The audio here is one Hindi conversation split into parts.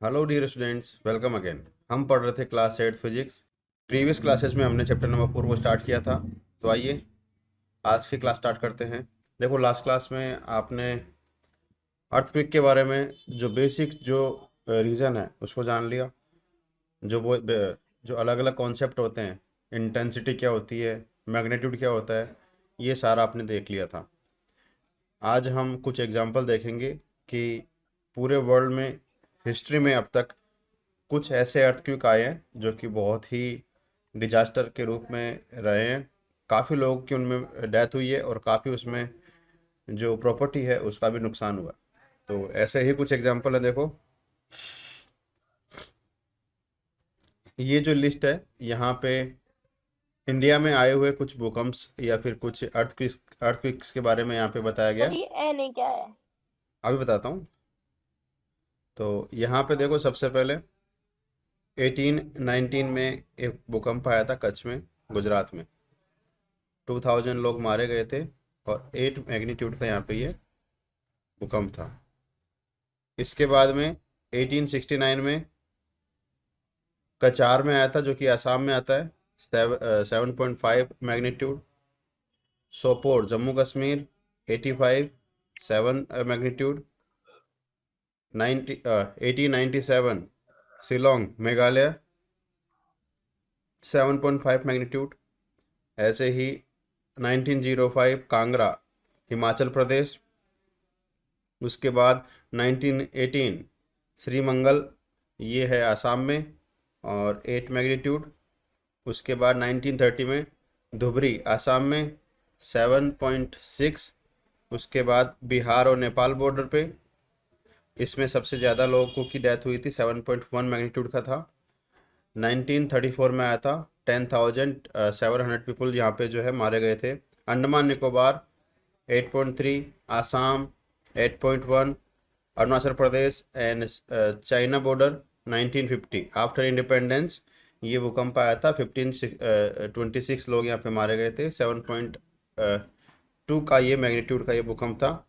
Hello dear students, welcome again. हम पढ़ रहे थे क्लास 8 फिजिक्स। प्रीवियस क्लासेस में हमने चैप्टर नंबर 4 को स्टार्ट किया था। तो आइए आज की क्लास स्टार्ट करते हैं। देखो, लास्ट क्लास में आपने अर्थक्वेक के बारे में जो बेसिक जो रीज़न है उसको जान लिया। जो वो जो अलग अलग कॉन्सेप्ट होते हैं, इंटेंसिटी क्या होती है, मैग्नीट्यूड क्या होता है, ये सारा आपने देख लिया था। आज हम कुछ एग्जांपल देखेंगे कि पूरे वर्ल्ड में हिस्ट्री में अब तक कुछ ऐसे अर्थक्वेक आए हैं जो कि बहुत ही डिजास्टर के रूप में रहे हैं। काफ़ी लोगों की उनमें डेथ हुई है और काफ़ी उसमें जो प्रॉपर्टी है उसका भी नुकसान हुआ। तो ऐसे ही कुछ एग्जांपल है। देखो, ये जो लिस्ट है यहाँ पे इंडिया में आए हुए कुछ भूकंप या फिर कुछ अर्थक्वेक्स के बारे में यहाँ पे बताया गया और है। ये एन है क्या है? अभी बताता हूँ। तो यहाँ पे देखो, सबसे पहले 1819 में एक भूकंप आया था कच्छ में, गुजरात में। 2000 लोग मारे गए थे और 8 मैग्नीट्यूड का यहाँ पे ये भूकंप था। इसके बाद में 1869 में कचार में आया था, जो कि आसाम में आता है, 7.5 magnitude. Sopore Jammu Kashmir 85, 7 magnitude. 1897 Shillong Meghalaya 7.5 magnitude. ऐसे ही 1905 कांगड़ा हिमाचल प्रदेश। उसके बाद 1918 श्रीमंगल, ये है आसाम में, और 8 मैग्नीट्यूड। उसके बाद 1930 में धुबरी आसाम में 7.6। उसके बाद बिहार और नेपाल बॉर्डर पे, इसमें सबसे ज़्यादा लोगों की डेथ हुई थी, 7.1 मैग्नीट्यूड का था। 1934 में आया था, 10,700 पीपल यहाँ पे जो है मारे गए थे। Andaman Nicobar 8.3, Assam 8.1, Arunachal Pradesh and China border 1950 after independence ये भूकंप आया था। 26 लोग यहाँ पे मारे गए थे। 7.2 का ये मैग्नीट्यूड का ये भूकंप था,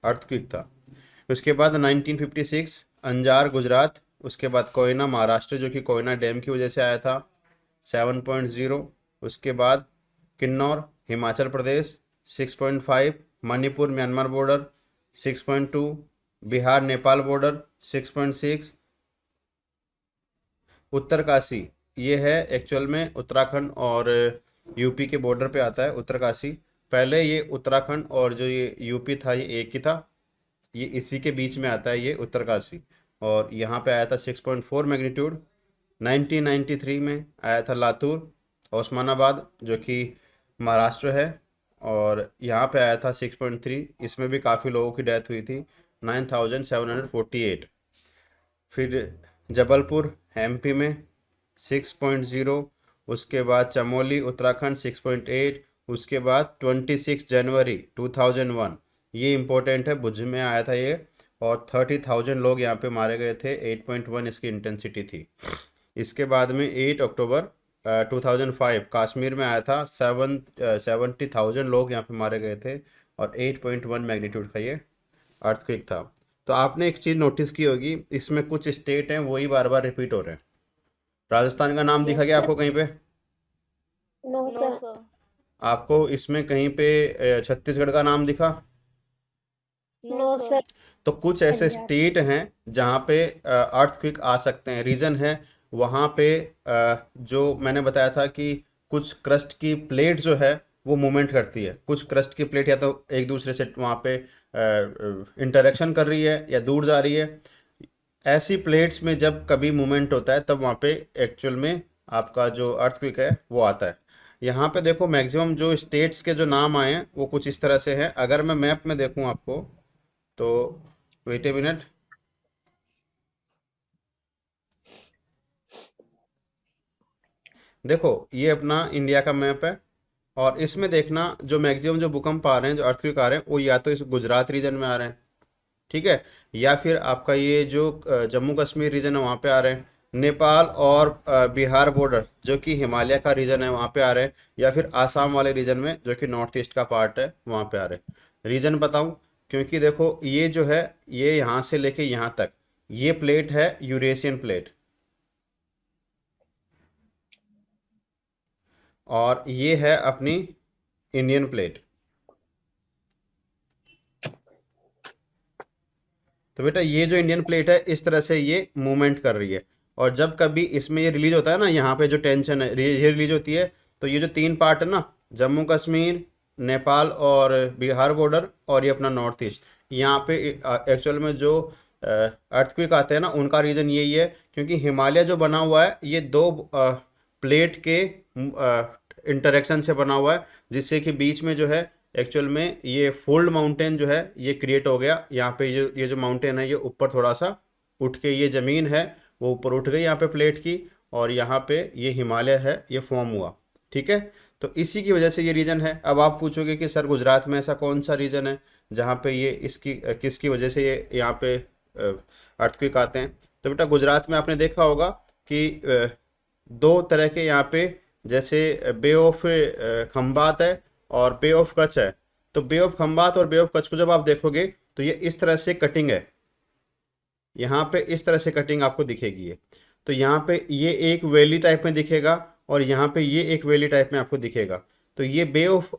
अर्थक्वेक था। उसके बाद 1956 अंजार गुजरात। उसके बाद कोयना महाराष्ट्र, जो कि कोयना डैम की वजह से आया था, 7.0। उसके बाद Kinnaur Himachal Pradesh 6.5, Manipur Myanmar border 6.2, Bihar Nepal border 6.6। Uttarkashi, ये है एक्चुअल में उत्तराखंड और यूपी के बॉर्डर पे आता है उत्तरकाशी। पहले ये उत्तराखंड और जो ये यूपी था ये एक ही था, ये इसी के बीच में आता है ये उत्तरकाशी। और यहाँ पे आया था 6.4 मैग्नीट्यूड। 1993 में आया था लातूर ओस्मानाबाद, जो कि महाराष्ट्र है, और यहाँ पे आया था 6.3। इसमें भी काफ़ी लोगों की डेथ हुई थी, 9748। फिर जबलपुर एमपी में 6.0। उसके बाद चमोली उत्तराखंड 6.8। उसके बाद 26 जनवरी 2001, ये इम्पोर्टेंट है, भुज में आया था ये, और 30,000 लोग यहाँ पे मारे गए थे। 8.1 इसकी इंटेंसिटी थी। इसके बाद में 8 अक्टूबर 2005 कश्मीर में आया था, 70,000 लोग यहाँ पे मारे गए थे, और 8.1 मैग्नीट्यूड का ये अर्थक्वेक था। तो आपने एक चीज़ नोटिस की होगी, इसमें कुछ स्टेट हैं वही बार बार रिपीट हो रहे हैं। राजस्थान का नाम दिखा यस गया सर। आपको कहीं पे? No sir. आपको इसमें कहीं पे छत्तीसगढ़ का नाम दिखा? No sir. तो कुछ ऐसे पंजाब। स्टेट हैं जहाँ पे अर्थक्वेक आ सकते हैं। रीज़न है वहाँ पे जो मैंने बताया था कि कुछ क्रस्ट की प्लेट जो है वो मूवमेंट करती है। कुछ क्रस्ट की प्लेट या तो एक दूसरे से वहाँ पे इंटरेक्शन कर रही है या दूर जा रही है। ऐसी प्लेट्स में जब कभी मूवमेंट होता है तब वहाँ पे एक्चुअल में आपका जो अर्थक्वेक है वो आता है। यहाँ पे देखो, मैक्सिमम जो स्टेट्स के जो नाम आए हैं वो कुछ इस तरह से हैं। अगर मैं मैप में देखूँ आपको, तो वेट ए मिनट। देखो, ये अपना इंडिया का मैप है, और इसमें देखना जो मैक्सिमम जो भूकंप आ रहे हैं, जो अर्थक्वेक आ रहे हैं, वो या तो इस गुजरात रीजन में आ रहे हैं, ठीक है, या फिर आपका ये जो जम्मू कश्मीर रीजन है वहाँ पे आ रहे हैं। नेपाल और बिहार बॉर्डर, जो कि हिमालय का रीजन है, वहाँ पे आ रहे हैं, या फिर आसाम वाले रीजन में जो कि नॉर्थ ईस्ट का पार्ट है वहाँ पे आ रहे हैं। रीजन बताऊँ? क्योंकि देखो, ये जो है ये यहाँ से लेके यहाँ तक ये प्लेट है यूरेशियन प्लेट, और ये है अपनी इंडियन प्लेट। तो बेटा ये जो इंडियन प्लेट है इस तरह से ये मूवमेंट कर रही है, और जब कभी इसमें ये रिलीज होता है ना, यहाँ पे जो टेंशन है ये रिलीज होती है, तो ये जो तीन पार्ट है ना, जम्मू कश्मीर, नेपाल और बिहार बॉर्डर, और ये अपना नॉर्थ ईस्ट, यहाँ पे एक्चुअल में जो अर्थक्वेक आते हैं ना, उनका रीज़न यही है क्योंकि हिमालय जो बना हुआ है ये दो प्लेट के इंटरेक्शन से बना हुआ है, जिससे कि बीच में जो है एक्चुअल में ये फोल्ड माउंटेन जो है ये क्रिएट हो गया। यहाँ पे ये जो माउंटेन है ये ऊपर थोड़ा सा उठ के, ये ज़मीन है वो ऊपर उठ गई यहाँ पे प्लेट की, और यहाँ पे ये हिमालय है ये फॉर्म हुआ। ठीक है, तो इसी की वजह से ये रीजन है। अब आप पूछोगे कि सर गुजरात में ऐसा कौन सा रीजन है जहाँ पे ये इसकी किसकी वजह से ये यहाँ पे अर्थक्वेक आते हैं। तो बेटा गुजरात में आपने देखा होगा कि दो तरह के यहाँ पे, जैसे बे ऑफ खम्बात है और बे ऑफ कच्छ है। तो बे ऑफ खम्बात और बे ऑफ कच्छ को जब आप देखोगे तो ये इस तरह से कटिंग है, यहाँ पे इस तरह से कटिंग आपको दिखेगी ये। तो यहाँ पे ये एक वैली टाइप में दिखेगा, और यहाँ पे ये एक वैली टाइप में आपको दिखेगा। तो ये बे ऑफ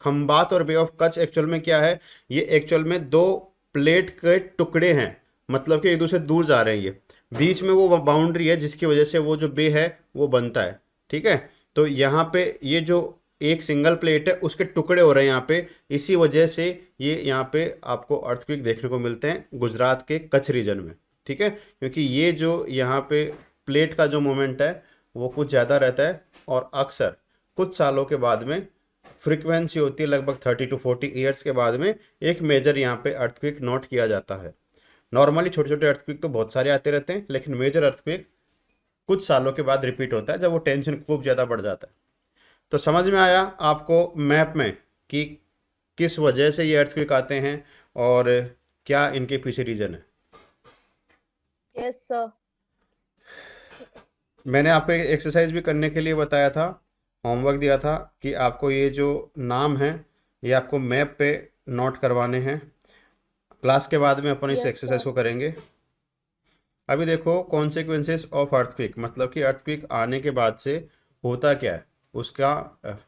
खम्बात और बे ऑफ कच्छ एक्चुअल में क्या है, ये एक्चुअल में दो प्लेट के टुकड़े हैं, मतलब कि एक दूसरे दूर जा रहे हैं। ये बीच में वो बाउंड्री है जिसकी वजह से वो जो बे है वो बनता है। ठीक है, तो यहाँ पे ये जो एक सिंगल प्लेट है उसके टुकड़े हो रहे हैं यहाँ पे, इसी वजह से ये यहाँ पे आपको अर्थक्वेक देखने को मिलते हैं गुजरात के कच्छ रीजन में। ठीक है, क्योंकि ये जो यहाँ पे प्लेट का जो मोमेंट है वो कुछ ज़्यादा रहता है, और अक्सर कुछ सालों के बाद में फ्रीक्वेंसी होती है लगभग 30 to 40 ईयर्स के बाद में एक मेजर यहाँ पे अर्थक्वेक नोट किया जाता है। नॉर्मली छोटे छोटे अर्थक्वेक तो बहुत सारे आते रहते हैं, लेकिन मेजर अर्थक्वेक कुछ सालों के बाद रिपीट होता है जब वो टेंशन खूब ज़्यादा बढ़ जाता है। तो समझ में आया आपको मैप में कि किस वजह से ये अर्थक्वेक आते हैं और क्या इनके पीछे रीजन है। Yes sir. मैंने आपको एक एक्सरसाइज भी करने के लिए बताया था, होमवर्क दिया था कि आपको ये जो नाम है ये आपको मैप पे नोट करवाने हैं। क्लास के बाद में अपन इस यस एक्सरसाइज सर। को करेंगे। अभी देखो कॉन्सिक्वेंसेस ऑफ अर्थक्वेक, मतलब कि अर्थक्वेक आने के बाद से होता क्या है, उसका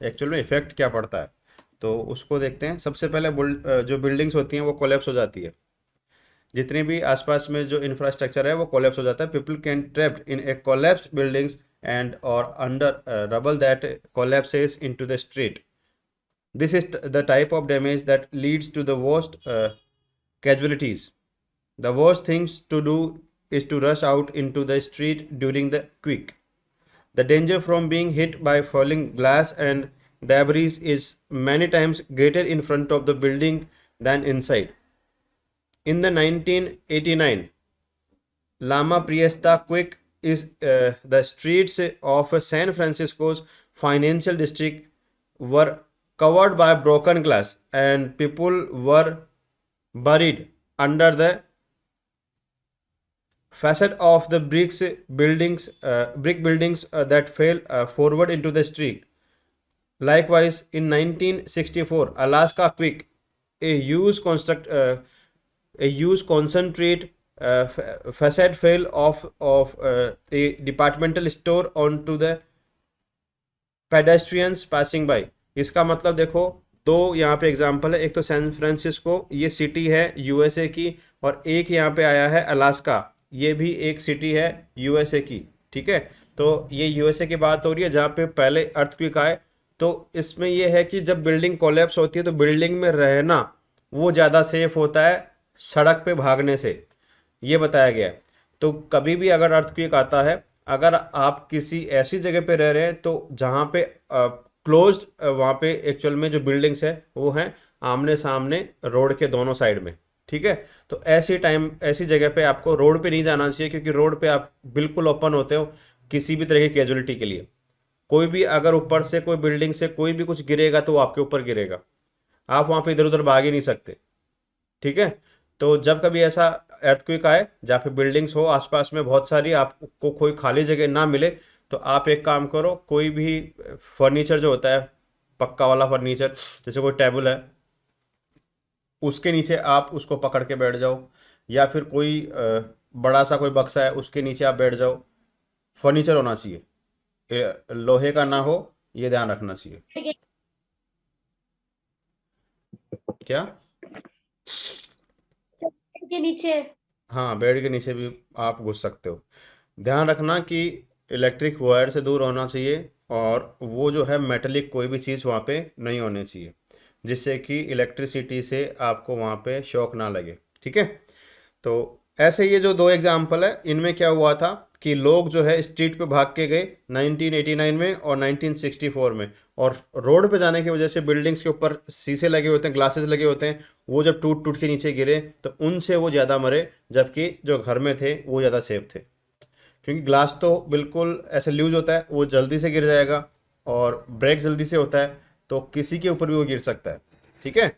एक्चुअल में इफेक्ट क्या पड़ता है, तो उसको देखते हैं। सबसे पहले जो बिल्डिंग्स होती हैं वो कोलैप्स हो जाती है, जितने भी आसपास में जो इंफ्रास्ट्रक्चर है वो कोलैप्स हो जाता है। People can trapped in a collapsed buildings and और under rubble that collapses into the street. This is the type of damage that leads to the worst casualties. The worst things to do is to rush out into the street during the quake. The danger from being hit by falling glass and debris is many times greater in front of the building than inside. In the 1989 Lama Priesta quake is the streets of San Francisco's financial district were covered by broken glass and people were buried under the facade of the brick buildings that fell forward into the street. Likewise, in 1964 Alaska quake, a huge concentrate facade fell off of a departmental store onto the pedestrians passing by. इसका मतलब देखो दो यहाँ पे एग्जाम्पल है, एक तो सैन फ्रांसिस्को ये सिटी है यूएसए की, और एक यहाँ पे आया है अलास्का, ये भी एक सिटी है यूएसए की। ठीक है, तो ये यूएसए की बात हो रही है जहाँ पे पहले अर्थक्वेक आए। तो इसमें ये है कि जब बिल्डिंग कोलैप्स होती है तो बिल्डिंग में रहना वो ज़्यादा सेफ होता है सड़क पे भागने से, ये बताया गया है। तो कभी भी अगर अर्थक्वेक आता है, अगर आप किसी ऐसी जगह पे रह रहे हैं तो जहाँ पे क्लोज्ड, वहाँ पे एक्चुअल में जो बिल्डिंग्स है वो हैं आमने सामने रोड के दोनों साइड में। ठीक है, तो ऐसी जगह पे आपको रोड पे नहीं जाना चाहिए, क्योंकि रोड पे आप बिल्कुल ओपन होते हो किसी भी तरह की कैजुअलिटी के लिए। कोई भी अगर ऊपर से कोई बिल्डिंग से कोई भी कुछ गिरेगा तो वो आपके ऊपर गिरेगा, आप वहाँ पे इधर उधर भाग ही नहीं सकते। ठीक है, तो जब कभी ऐसा अर्थक्वेक आए जहाँ पे बिल्डिंग्स हो आसपास में बहुत सारी, आपको कोई खाली जगह ना मिले, तो आप एक काम करो, कोई भी फर्नीचर जो होता है पक्का वाला फर्नीचर, जैसे कोई टेबल है उसके नीचे आप उसको पकड़ के बैठ जाओ, या फिर कोई बड़ा सा कोई बक्सा है उसके नीचे आप बैठ जाओ, फर्नीचर होना चाहिए, लोहे का ना हो, ये ध्यान रखना चाहिए। क्या? के नीचे। हाँ, बेड के नीचे भी आप घुस सकते हो। ध्यान रखना कि इलेक्ट्रिक वायर से दूर होना चाहिए, और वो जो है मेटेलिक कोई भी चीज़ वहाँ पे नहीं होनी चाहिए, जिससे कि इलेक्ट्रिसिटी से आपको वहाँ पे शॉक ना लगे। ठीक है, तो ऐसे ये जो दो एग्जाम्पल है, इनमें क्या हुआ था कि लोग जो है स्ट्रीट पे भाग के गए 1989 में और 1964 में, और रोड पे जाने की वजह से बिल्डिंग्स के ऊपर शीशे लगे होते हैं, ग्लासेस लगे होते हैं, वो जब टूट टूट के नीचे गिरे तो उनसे वो ज़्यादा मरे, जबकि जो घर में थे वो ज़्यादा सेफ थे। क्योंकि ग्लास तो बिल्कुल ऐसे लूज होता है, वो जल्दी से गिर जाएगा, और ब्रेक जल्दी से होता है, तो किसी के ऊपर भी वो गिर सकता है। ठीक है,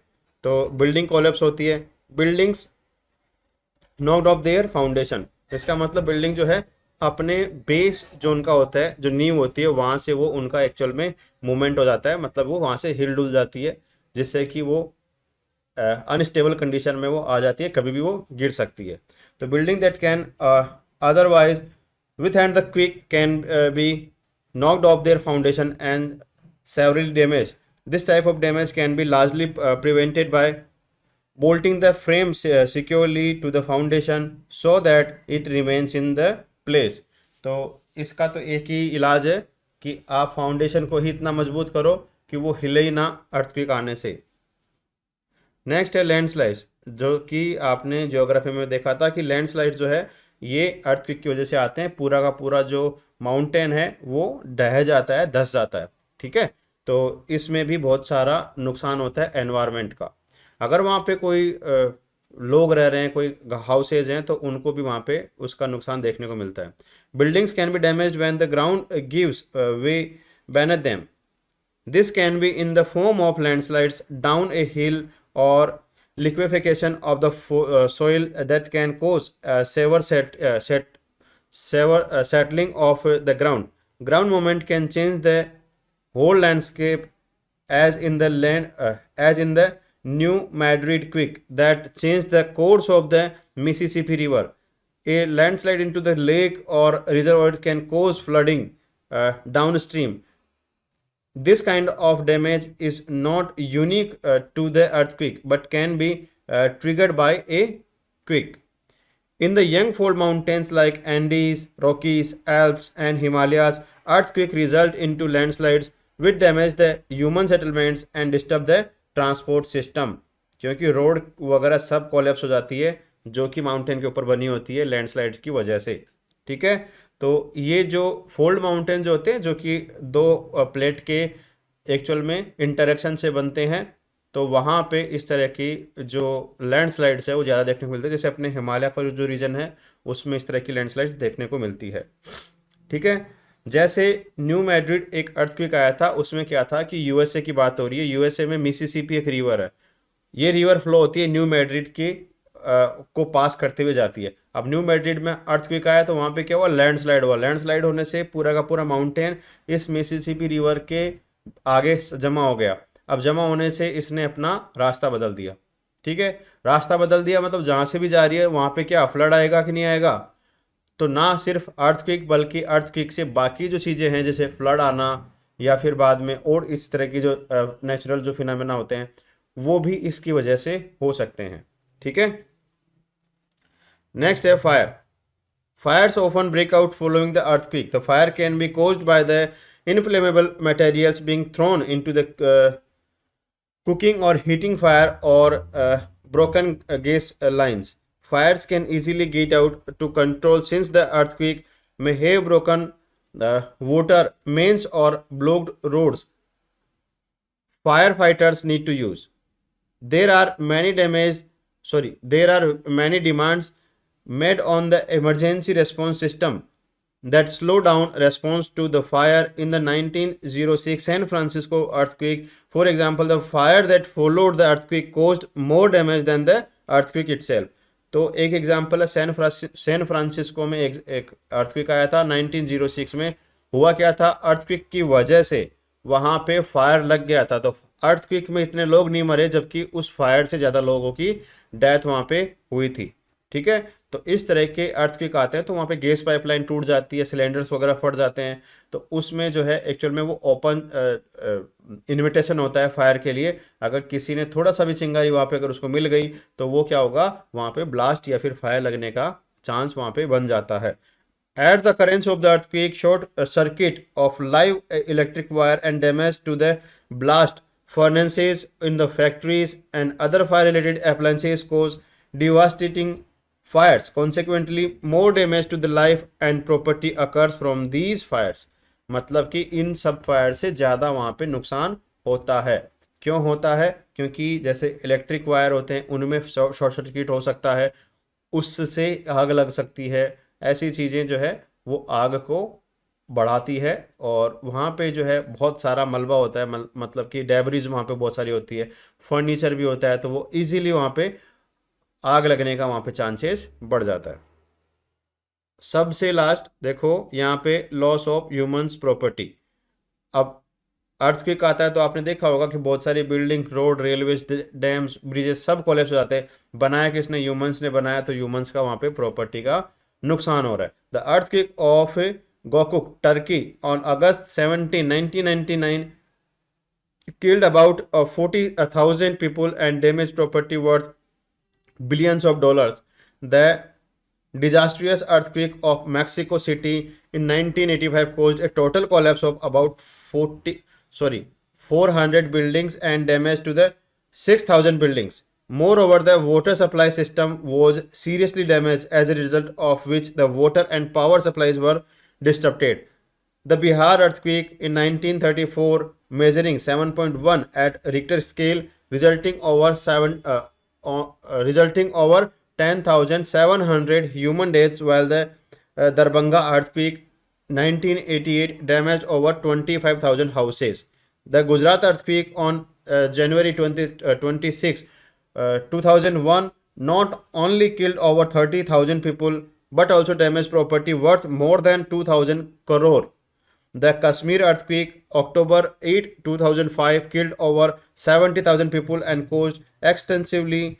तो बिल्डिंग कोलैप्स होती है, buildings knocked of their foundation. इसका मतलब बिल्डिंग जो है अपने बेस जो उनका होता है, जो नींव होती है, वहाँ से वो उनका एक्चुअल में मूवमेंट हो जाता है, मतलब वो वहाँ से हिल डुल जाती है, जिससे कि वो अनस्टेबल कंडीशन में वो आ जाती है, कभी भी वो गिर सकती है। तो building that can otherwise withstand the quick can be knocked off their foundation and severely damaged. This type of damage can be largely prevented by bolting the frame securely to the foundation so that it remains in the place. तो इसका तो एक ही इलाज है कि आप फाउंडेशन को ही इतना मजबूत करो कि वो हिले ही ना अर्थक्वेक आने से। नेक्स्ट है लैंडस्लाइड्स, जो कि आपने ज्योग्राफी में देखा था कि लैंडस्लाइड जो है ये अर्थक्वेक की वजह से आते हैं, पूरा का पूरा जो माउंटेन है वो ढह जाता है, धंस जाता है। ठीक है, तो इसमें भी बहुत सारा नुकसान होता है एनवायरनमेंट का। अगर वहाँ पे कोई लोग रह रहे हैं, कोई हाउसेज हैं, तो उनको भी वहाँ पे उसका नुकसान देखने को मिलता है। Buildings can be damaged when the ground gives way beneath them. This can be in the form of landslides down a hill or liquefaction of the soil that can cause settling of the ground. Ground movement can change the whole landscape, as in the New Madrid quake that changed the course of the Mississippi River. A landslide into the lake or reservoir can cause flooding downstream. This kind of damage is not unique to the earthquake but can be triggered by a quake. In the young fold mountains like Andes, Rockies, Alps, and Himalayas, earthquake result into landslides which damage the human settlements and disturb the transport system. क्योंकि रोड वगैरह सब कोलैप्स हो जाती है जो कि माउंटेन के ऊपर बनी होती है लैंडस्लाइड्स की वजह से। ठीक है, तो ये जो फोल्ड माउंटेन जो होते हैं, जो कि दो प्लेट के एक्चुअल में इंटरेक्शन से बनते हैं, तो वहाँ पे इस तरह की जो लैंडस्लाइड्स है वो ज़्यादा देखने को मिलती है। जैसे अपने हिमालय का जो रीजन है उसमें इस तरह की लैंडस्लाइड्स देखने को मिलती है। ठीक है, जैसे न्यू मैड्रिड एक अर्थक्वेक आया था, उसमें क्या था कि यूएसए की बात हो रही है, यूएसए में मिसिसिपी एक रिवर है, ये रिवर फ्लो होती है न्यू मैड्रिड के को पास करते हुए जाती है। अब न्यू मैड्रिड में अर्थक्वेक आया तो वहाँ पे क्या हुआ, लैंडस्लाइड हुआ। लैंडस्लाइड होने से पूरा का पूरा माउंटेन इस मिसिसिपी रिवर के आगे जमा हो गया। अब जमा होने से इसने अपना रास्ता बदल दिया। ठीक है, रास्ता बदल दिया मतलब जहाँ से भी जा रही है वहाँ पे क्या फ्लड आएगा कि नहीं आएगा? तो ना सिर्फ अर्थक्वेक बल्कि अर्थक्वेक से बाकी जो चीज़ें हैं जैसे फ्लड आना या फिर बाद में और इस तरह की जो नेचुरल जो फिनोमेना होते हैं वो भी इसकी वजह से हो सकते हैं। ठीक है, नेक्स्ट है fire. Fires often break out following the earthquake. The fire can be caused by the inflammable materials being thrown into the cooking or heating fire or broken gas lines. Fires can easily get out to control since the earthquake may have broken water mains or blocked roads firefighters need to use. There are many demands made on the emergency response system that slow down response to the fire in the 1906 San Francisco earthquake. For example, the fire that followed the earthquake caused more damage than the earthquake itself. तो एक एग्जाम्पल है सैन फ्रांसिस्को में एक अर्थक्वेक आया था 1906 में। हुआ क्या था, अर्थक्वेक की वजह से वहाँ पे फायर लग गया था, तो अर्थक्वेक में इतने लोग नहीं मरे जबकि उस फायर से ज़्यादा लोगों की डेथ वहाँ पे हुई थी। ठीक है, तो इस तरह के अर्थक्वेक आते हैं तो वहाँ पे गैस पाइपलाइन टूट जाती है, सिलेंडर्स वगैरह फट जाते हैं, तो उसमें जो है एक्चुअल में वो ओपन इन्विटेशन होता है फायर के लिए। अगर किसी ने थोड़ा सा भी चिंगारी वहाँ पे अगर उसको मिल गई तो वो क्या होगा, वहाँ पे ब्लास्ट या फिर फायर लगने का चांस वहाँ पे बन जाता है। At the occurrence of the earthquake, short circuit of live electric wire and damage to the blast furnaces in the factories and other fire-related appliances cause devastating fires. Consequently, more damage to the life and property occurs from these fires. मतलब कि इन सब फायर से ज़्यादा वहाँ पे नुकसान होता है। क्यों होता है? क्योंकि जैसे इलेक्ट्रिक वायर होते हैं उनमें शॉर्ट सर्किट हो सकता है, उससे आग लग सकती है। ऐसी चीज़ें जो है वो आग को बढ़ाती है, और वहाँ पे जो है बहुत सारा मलबा होता है, मतलब कि डेब्रिज वहाँ पे बहुत सारी होती है, फर्नीचर भी होता है, तो वो इजीली वहाँ पे आग लगने का वहाँ पे चांसेस बढ़ जाता है। सबसे लास्ट देखो यहाँ पे लॉस ऑफ ह्यूमन्स प्रॉपर्टी। अब अर्थक्वेक आता है तो आपने देखा होगा कि बहुत सारी building, road, railway, dams, bridges सब कोलैप्स हो जाते हैं। बनाया किसने? ह्यूमंस ने बनाया, तो ह्यूमंस का वहाँ पे प्रॉपर्टी का नुकसान हो रहा है। द अर्थक्वेक ऑफ गोकुक Turkey on August 17 1999 killed about 40,000 people and damaged property worth billions of dollars. The disastrous earthquake of Mexico City in 1985 caused a total collapse of about 400 buildings and damage to the 6,000 buildings. Moreover, the water supply system was seriously damaged, as a result of which the water and power supplies were disrupted. The Bihar earthquake in 1934, measuring 7.1 at Richter scale, resulting over 10,700 human deaths, while the Darbhanga earthquake 1988 damaged over 25,000 houses. The Gujarat earthquake on January 26, 2001 not only killed over 30,000 people but also damaged property worth more than 2,000 crore. The Kashmir earthquake, October 8, 2005, killed over 70,000 people and caused extensively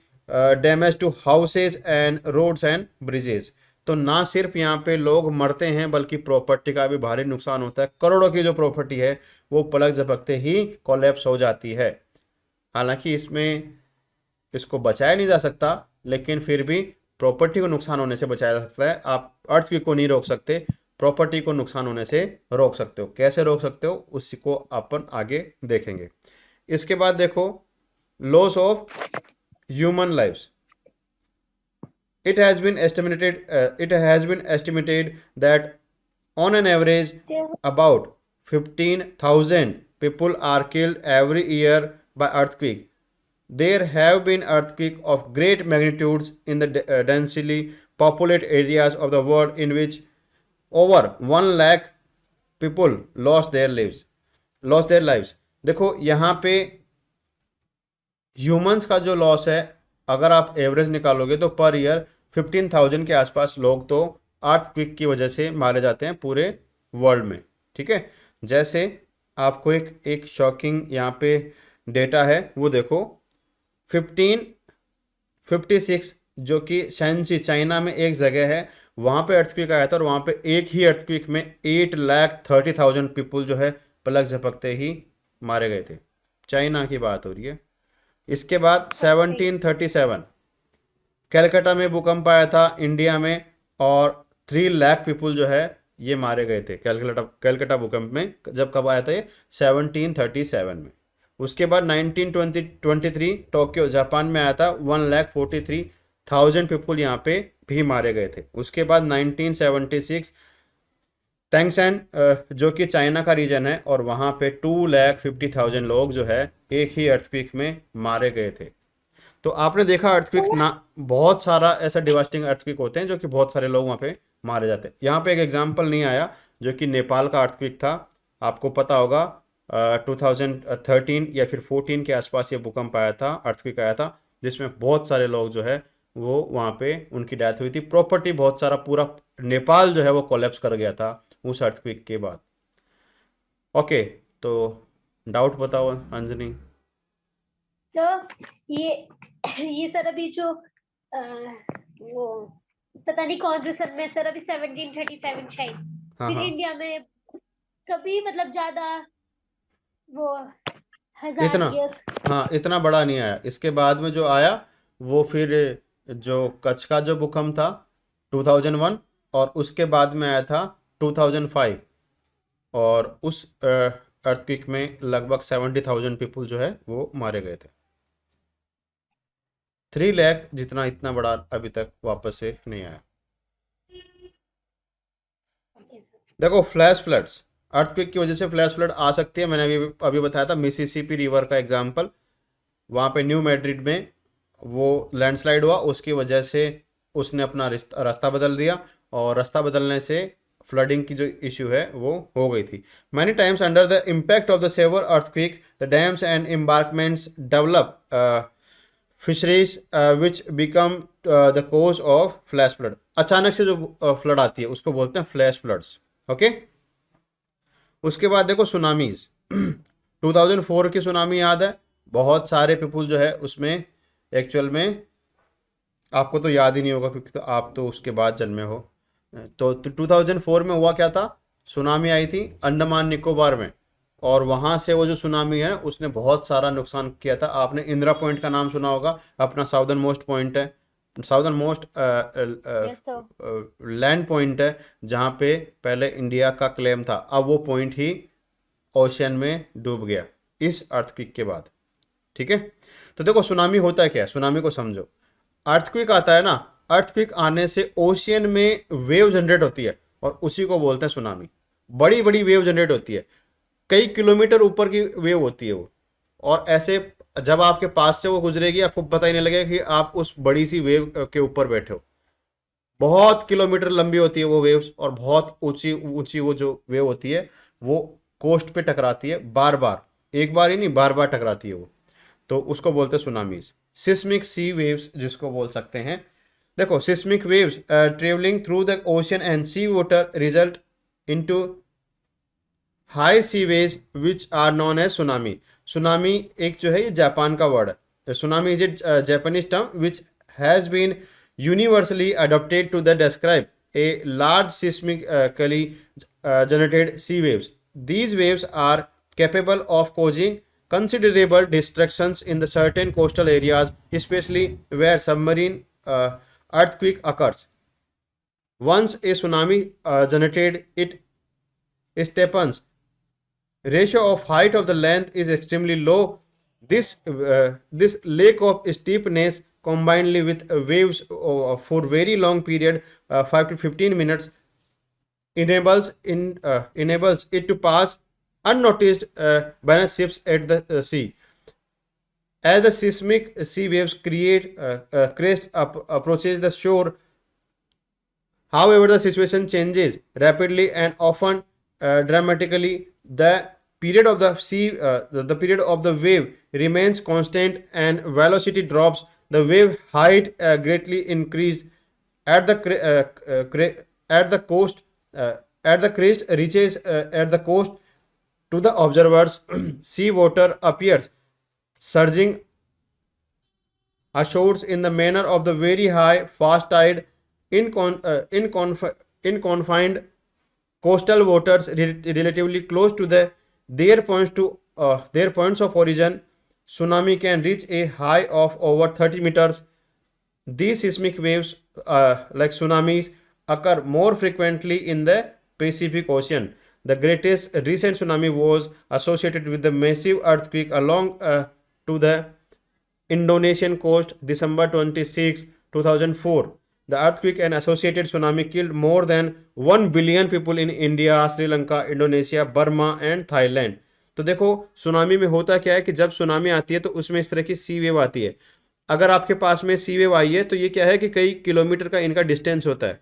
damage to houses and roads and bridges. तो ना सिर्फ यहाँ पे लोग मरते हैं बल्कि प्रॉपर्टी का भी भारी नुकसान होता है। करोड़ों की जो प्रॉपर्टी है वो पलक झपकते ही कोलैप्स हो जाती है। हालांकि इसको बचाया नहीं जा सकता, लेकिन फिर भी प्रॉपर्टी को नुकसान होने से बचाया जा सकता है। आप अर्थक्वेक को नहीं रोक सकते, प्रॉपर्टी को नुकसान होने से रोक सकते हो। कैसे रोक सकते हो उसी को अपन आगे देखेंगे। इसके बाद देखो loss of human lives. It has been estimated that on an average about 15,000 people are killed every year by earthquake. There have been earthquakes of great magnitudes in the densely populated areas of the world in which over 1 lakh people lost their lives. देखो यहाँ पे ह्यूमंस का जो लॉस है, अगर आप एवरेज निकालोगे तो पर ईयर 15,000 के आसपास लोग तो अर्थक्वेक की वजह से मारे जाते हैं पूरे वर्ल्ड में। ठीक है, जैसे आपको एक शॉकिंग यहाँ पे डेटा है, वो देखो 1556 जो कि शैनसी चाइना में एक जगह है, वहाँ पे अर्थक्वेक आया था, और वहाँ पे एक ही अर्थक्वेक में 8,30,000 पीपल जो है पलक झपकते ही मारे गए थे। चाइना की बात हो रही है। इसके बाद 1737 कलकत्ता में भूकंप आया था इंडिया में, और 3 लाख पीपल जो है ये मारे गए थे कलकत्ता भूकंप में। जब कब आया था ये? 1737 में। उसके बाद 1923 टोक्यो जापान में आया था, 1,43,000 पीपल यहाँ पे भी मारे गए थे। उसके बाद 1976 तैंगशन जो कि चाइना का रीजन है, और वहाँ पे 2,50,000 लोग जो है एक ही अर्थक्वेक में मारे गए थे। तो आपने देखा अर्थक्वेक ना, बहुत सारा ऐसा डिवास्टिंग अर्थक्वेक होते हैं जो कि बहुत सारे लोग वहाँ पे मारे जाते हैं। यहाँ पे एक एग्जांपल नहीं आया जो कि नेपाल का अर्थक्वेक था, आपको पता होगा 2013 या फिर 14 के आसपास ये भूकंप आया था, अर्थक्वेक आया था, जिसमें बहुत सारे लोग जो है वो वहाँ पे उनकी डेथ हुई थी। प्रॉपर्टी बहुत सारा, पूरा नेपाल जो है वो कोलैप्स कर गया था उस अर्थक्वेक के बाद। ओके, तो डाउट बताओ अंजनी। तो ये सर अभी जो वो पता नहीं कौन से सन में सर, अभी 1737 शायद। हाँ फिर हाँ, इंडिया में कभी मतलब ज्यादा वो 1000 इतना, ईयर्स। हाँ इतना बड़ा नहीं आया। इसके बाद में जो आया वो फिर जो कच्छ का जो भूकंप था 2001, और उसके बाद में आया था 2005, और उस अर्थक्वेक में लगभग 70,000 पीपल जो है वो मारे गए थे। 3 लाख जितना, इतना बड़ा अभी तक वापस से नहीं आया। देखो फ्लैश फ्लड्स, अर्थक्वेक की वजह से फ्लैश फ्लड आ सकती है। मैंने अभी अभी बताया था मिसिसिपी रिवर का एग्जांपल। वहाँ पे न्यू मैड्रिड में वो लैंडस्लाइड हुआ, उसकी वजह से उसने अपना रास्ता बदल दिया, और रास्ता बदलने से फ्लडिंग की जो इशू है वो हो गई थी। Many times under the impact of the severe earthquake the dams and embankments develop fissures which become the cause of flash flood. अचानक से जो फ्लड आती है उसको बोलते हैं फ्लैश फ्लड्स। ओके, उसके बाद देखो सुनामीज। 2004 की सुनामी याद है, बहुत सारे पीपल जो है उसमें एक्चुअल में, आपको तो याद ही नहीं होगा क्योंकि तो आप तो उसके बाद जन्मे हो। तो 2004 में हुआ क्या था, सुनामी आई थी अंडमान निकोबार में, और वहाँ से वो जो सुनामी है उसने बहुत सारा नुकसान किया था। आपने इंदिरा पॉइंट का नाम सुना होगा, अपना साउदर्न मोस्ट पॉइंट है, southern most yes sir. Land point है, जहाँ पे पहले इंडिया का क्लेम था। अब वो पॉइंट ही ओशन में डूब गया इस अर्थक्वेक के बाद। ठीक है, तो देखो सुनामी होता है क्या है, सुनामी को समझो। अर्थक्वेक आता है ना, अर्थक्वेक आने से ओशियन में वेव जनरेट होती है, और उसी को बोलते हैं सुनामी। बड़ी बड़ी वेव जनरेट होती है, कई किलोमीटर ऊपर की वेव होती है वो, और ऐसे जब आपके पास से वो गुजरेगी आपको पता ही नहीं लगेगा कि आप उस बड़ी सी वेव के ऊपर बैठे हो। बहुत किलोमीटर लंबी होती है वो वेव्स, और बहुत ऊंची ऊंची वो जो वेव होती है वो कोस्ट पे टकराती है, बार बार, एक बार ही नहीं बार बार टकराती है वो, तो उसको बोलते हैं सुनामीज। सिस्मिक सी वेव्स जिसको बोल सकते हैं। देखो seismic waves travelling through the ocean and sea water result into high sea waves which are known as tsunami. Tsunami एक जो है ये जापान का वर्ड है। Tsunami is a Japanese term which has been universally adopted to the describe a large seismically generated sea waves. These waves are capable of causing considerable destructions in the certain coastal areas, especially where submarine earthquake occurs. Once a tsunami generated, it steepens. Ratio of height of the length is extremely low. This lack of steepness combinedly with waves for very long period, 5 to 15 minutes, enables it to pass unnoticed by the ships at the sea. As the seismic sea waves create crest approaches the shore, however, the situation changes rapidly and often dramatically. The period of the sea, the period of the wave remains constant, and velocity drops. The wave height greatly increased at the at the coast. At the crest reaches at the coast to the observers. Sea water appears surging ashores in the manner of the very high fast tide in confined coastal waters relatively close to their points of origin. Tsunami can reach a high of over 30 meters. These seismic waves, like tsunamis, occur more frequently in the Pacific Ocean. The greatest recent tsunami was associated with the massive earthquake along to the Indonesian coast, December 26, 2004. The earthquake and associated tsunami killed more than 1 billion people in India, Sri Lanka, Indonesia, Burma and Thailand. तो देखो सुनामी में होता क्या है कि जब सुनामी आती है तो उसमें इस तरह की सी वेव आती है। अगर आपके पास में सी वेव आई है तो ये क्या है कि कई किलोमीटर का इनका डिस्टेंस होता है,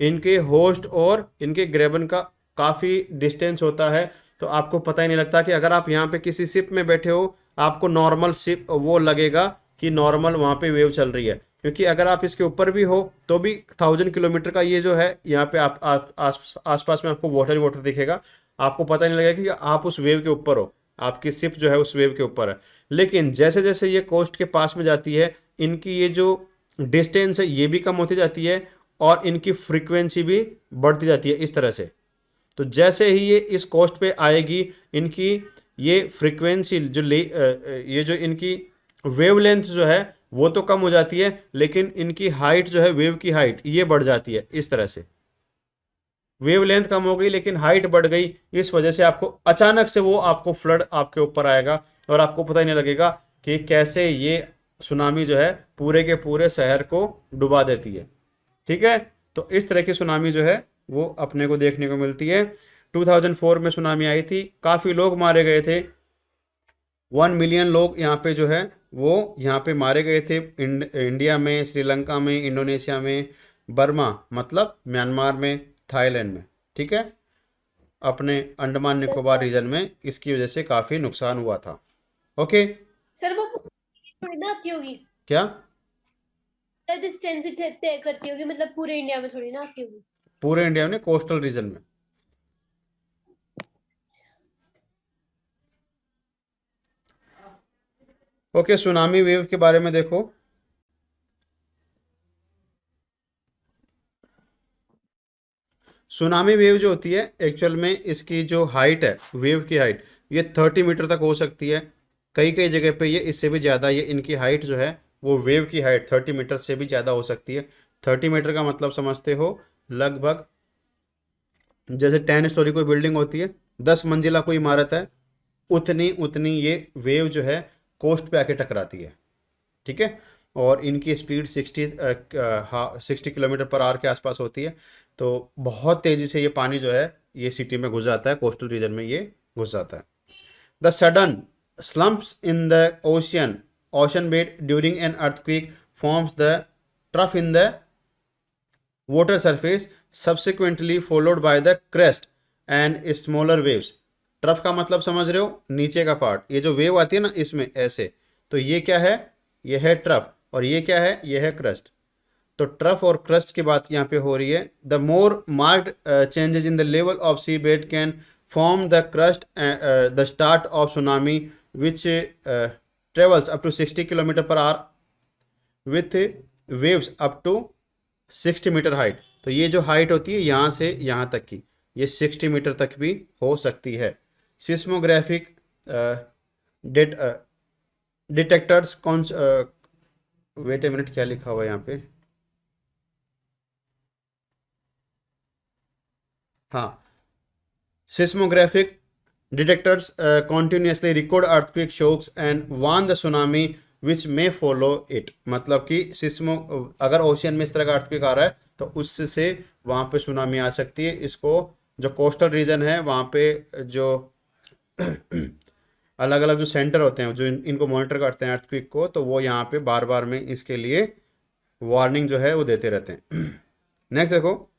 इनके होस्ट और इनके ग्रेबन का काफ़ी डिस्टेंस होता है। तो आपको पता ही नहीं लगता कि अगर आप यहाँ पे किसी शिप में बैठे हो, आपको नॉर्मल शिप वो लगेगा कि नॉर्मल वहाँ पे वेव चल रही है, क्योंकि अगर आप इसके ऊपर भी हो तो भी 1000 किलोमीटर का ये जो है यहाँ पे आप आसपास में आपको वाटर वाटर दिखेगा, आपको पता नहीं लगेगा कि आप उस वेव के ऊपर हो, आपकी शिप जो है उस वेव के ऊपर है। लेकिन जैसे जैसे ये कोस्ट के पास में जाती है, इनकी ये जो डिस्टेंस है ये भी कम होती जाती है, और इनकी फ्रीक्वेंसी भी बढ़ती जाती है इस तरह से। तो जैसे ही ये इस कोस्ट पे आएगी, इनकी ये फ्रीक्वेंसी ये जो इनकी वेवलेंथ जो है वो तो कम हो जाती है, लेकिन इनकी हाइट जो है, वेव की हाइट, ये बढ़ जाती है इस तरह से। वेवलेंथ कम हो गई लेकिन हाइट बढ़ गई, इस वजह से आपको अचानक से वो आपको फ्लड आपके ऊपर आएगा और आपको पता ही नहीं लगेगा कि कैसे ये सुनामी जो है पूरे के पूरे शहर को डुबा देती है। ठीक है, तो इस तरह की सुनामी जो है वो अपने को देखने को मिलती है। 2004 में सुनामी आई थी, काफ़ी लोग मारे गए थे, 1 मिलियन लोग यहाँ पे जो है वो यहाँ पे मारे गए थे। इंडिया में, श्रीलंका में, इंडोनेशिया में, बर्मा मतलब म्यांमार में, थाईलैंड में। ठीक है, अपने अंडमान निकोबार रीजन में इसकी वजह से काफ़ी नुकसान हुआ था। ओके, सर वो थोड़ी ना आती होगी, क्या डिस्टेंस तय करती होगी, मतलब पूरे इंडिया में थोड़ी ना आती होगी। पूरे इंडिया में, कोस्टल रीजन में। ओके, सुनामी वेव के बारे में देखो। सुनामी वेव जो होती है एक्चुअल में इसकी जो हाइट है, वेव की हाइट, ये 30 मीटर तक हो सकती है। कई कई जगह पे ये इससे भी ज़्यादा, ये इनकी हाइट जो है वो वेव की हाइट 30 मीटर से भी ज़्यादा हो सकती है। 30 मीटर का मतलब समझते हो, लगभग जैसे 10 स्टोरी कोई बिल्डिंग होती है, 10 मंजिला कोई इमारत है, उतनी उतनी ये वेव जो है कोस्ट पे आके टकराती है। ठीक है, और इनकी स्पीड 60 किलोमीटर पर आवर के आसपास होती है। तो बहुत तेज़ी से ये पानी जो है ये सिटी में घुस जाता है, कोस्टल रीजन में ये घुस जाता है। The sudden slumps in the ocean bed during an earthquake forms the trough in the water surface, subsequently followed by the crest and smaller waves. Trough का मतलब समझ रहे हो, नीचे का पार्ट, ये जो वेव आती है ना इसमें ऐसे, तो ये क्या है, ये है ट्रफ, और ये क्या है, ये है क्रस्ट। तो ट्रफ और क्रस्ट की बात यहाँ पे हो रही है। The more marked changes in the level of sea bed can form the crust, the start of tsunami which travels up to 60 kilometre per hour with waves up to 60 metre height. तो ये जो हाइट होती है यहाँ से यहाँ तक की, ये 60 मीटर तक भी हो सकती है। Seismographic detectors wait a minute, क्या लिखा हुआ है यहाँ पे, हाँ, seismographic detectors continuously record earthquake shocks and warn the tsunami which may follow it। मतलब कि अगर ओशियन में इस तरह का अर्थक्वेक आ रहा है तो उससे वहाँ पे सुनामी आ सकती है। इसको जो कोस्टल रीजन है वहाँ पे जो अलग अलग जो सेंटर होते हैं जो इनको मॉनिटर करते हैं अर्थक्वेक को, तो वो यहाँ पे बार बार में इसके लिए वार्निंग जो है वो देते रहते हैं। नेक्स्ट देखो,